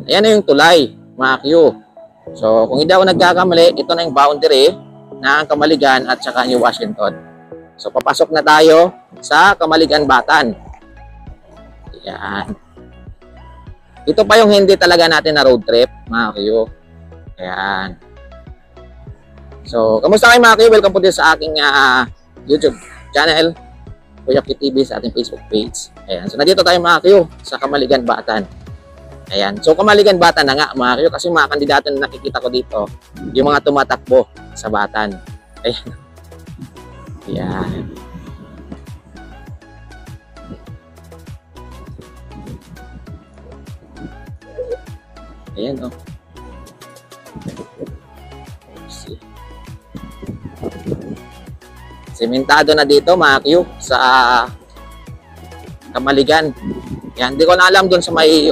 Ayan na yung tulay, mga Q. So, kung hindi ako nagkakamali, ito na yung boundary ng Kamaligan at saka New Washington. So, papasok na tayo sa Kamaligan-Batan. Ayan. Ito pa yung hindi talaga natin na road trip, mga Q. Ayan. So, kamusta kayo mga Q? Welcome po din sa aking YouTube channel, Kuya Q TV, sa ating Facebook page. Ayan. So, nandito tayo mga Q sa Kamaligan-Batan. Ayan. So, Kamaligan-Batan na nga mga Q, kasi mga kandidato na nakikita ko dito, yung mga tumatakbo sa Batan. Ayan. Ayan. Ayan, oh. See. Sementado na dito, mga Q, sa Kamaligan. Yan, hindi ko na alam doon sa may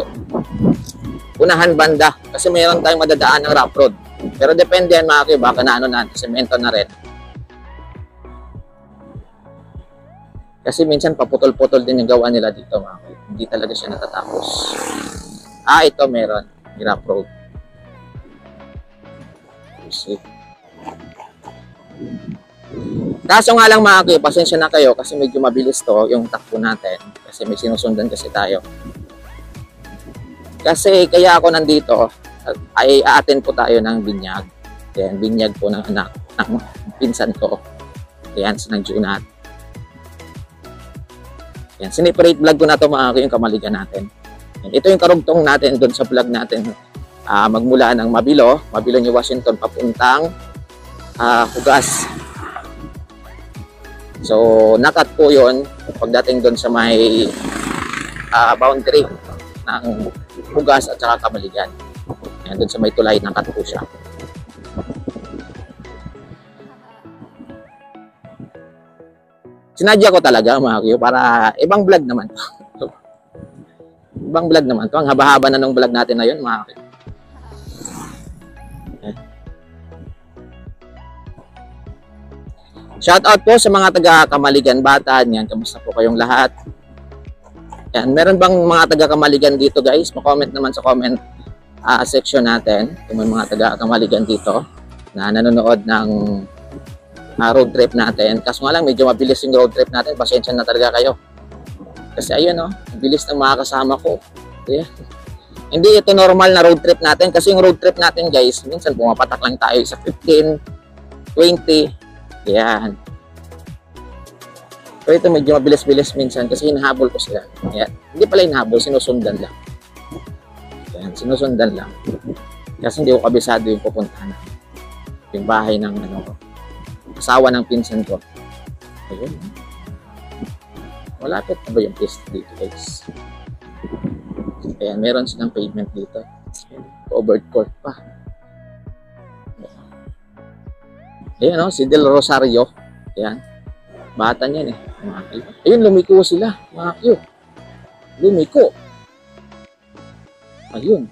unahan banda kasi mayroon tayong madadaan ng rough road. Pero depende yan, mga Q, baka na ano na, semento na rin. Kasi minsan paputol-putol din yung gawa nila dito, mga Q. Hindi talaga siya natatapos. Ito meron. Rough road. See. Kaso nga lang mga Q, pasensya na kayo kasi medyo mabilis to yung takbo natin. Kasi may sinusundan kasi tayo. Kasi kaya ako nandito ay a-attend po tayo ng binyag. Ayan, binyag po ng anak ng pinsan ko. Ayan, sa Junat. Ayan, siniparate vlog ko na to mga Q, yung Kamaligan natin. Ayan, ito yung karugtong natin doon sa vlog natin. Magmula ng Mabilo New Washington papuntang Hugas. So, nakat po yun pagdating doon sa may boundary ng Hugas at saka Kamaligan. Ayan, doon sa may tulay, nakat po siya. Sinadya ko talaga mga Q para ibang vlog naman to. Ibang vlog naman to. Ang haba-haba na ng vlog natin na yun mga Q. Shout out po sa mga taga Kamaligan-Batan. Yan, kamusta po kayong lahat? Yan, meron bang mga taga Kamaligan dito guys? Ma-comment naman sa comment section natin. Kung may mga taga Kamaligan dito na nanonood ng road trip natin. Kaso nga lang medyo mabilis yung road trip natin. Pasensya na talaga kayo. Kasi ayun mabilis ng mga kasama ko. Yeah. Hindi ito normal na road trip natin. Kasi yung road trip natin guys, minsan pumapatak lang tayo sa 15, 20. Yan. Pero ito medyo mabilis-bilis minsan kasi hinahabol ko sila. Yan. Hindi pala hinahabol, sinusundan lang. Yan, sinusundan lang. Kasi hindi ko kabisado yung pupuntahan. Yung bahay ng asawa ng pinsan ko. Ayun. Malapit na ba yung piste dito guys? Ayan, meron silang pavement dito. Covered court pa. Ayan si Del Rosario. Ayan. Bata niyan mga Q. Ayun, lumiko sila, mga Q. Lumiko. Ayun.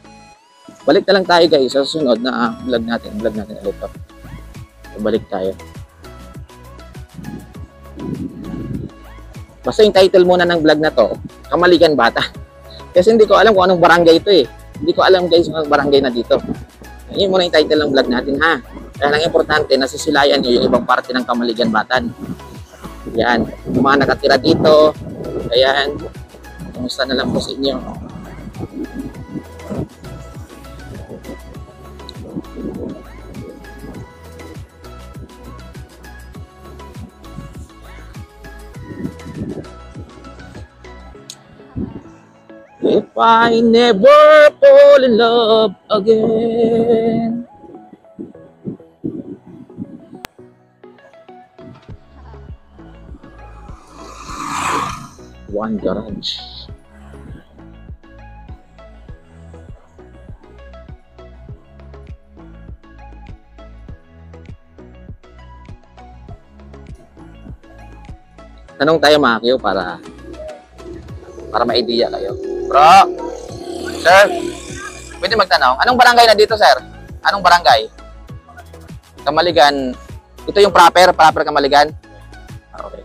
Balik na lang tayo guys sa susunod na vlog natin. Vlog natin ulit ito. Balik tayo. Basta yung title muna ng vlog na to, Kamaligan-Batan. Kasi hindi ko alam kung anong barangay ito eh. Hindi ko alam guys kung anong barangay na dito. Yun muna yung title ng vlog natin ha. Kaya lang importante, nasisilayan nyo yung ibang parte ng Kamaligan-Batan. Yan. Yung mga nakatira dito. Ayan. Kumusta na lang po sa inyo. If I never fall in love again. One garage. Tanong tayo mga Q para ma-idea kayo. Bro, sir, pwede magtanong. Anong barangay na dito, sir? Anong barangay? Kamaligan. Ito yung proper Kamaligan? Okay.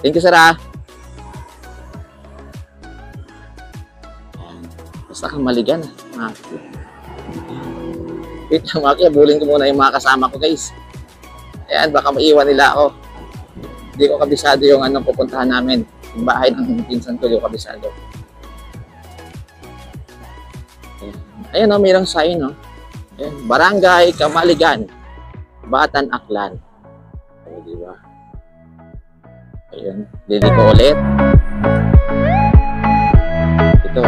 Thank you, sir, ha. Basta Kamaligan. Maki. Wait lang, Maki. Bulin ko muna yung mga kasama ko, guys. Ayan, baka maiwan nila ako. Hindi ko kabisado yung anong pupuntahan namin. Yung bahay ng pinsan ko, yung kabisado. Ayan, oh, mayroong sign, oh. Ayan, Barangay Kamaligan, Batan, Aklan. O, diba? Ayan, dili ko ulit. Ito,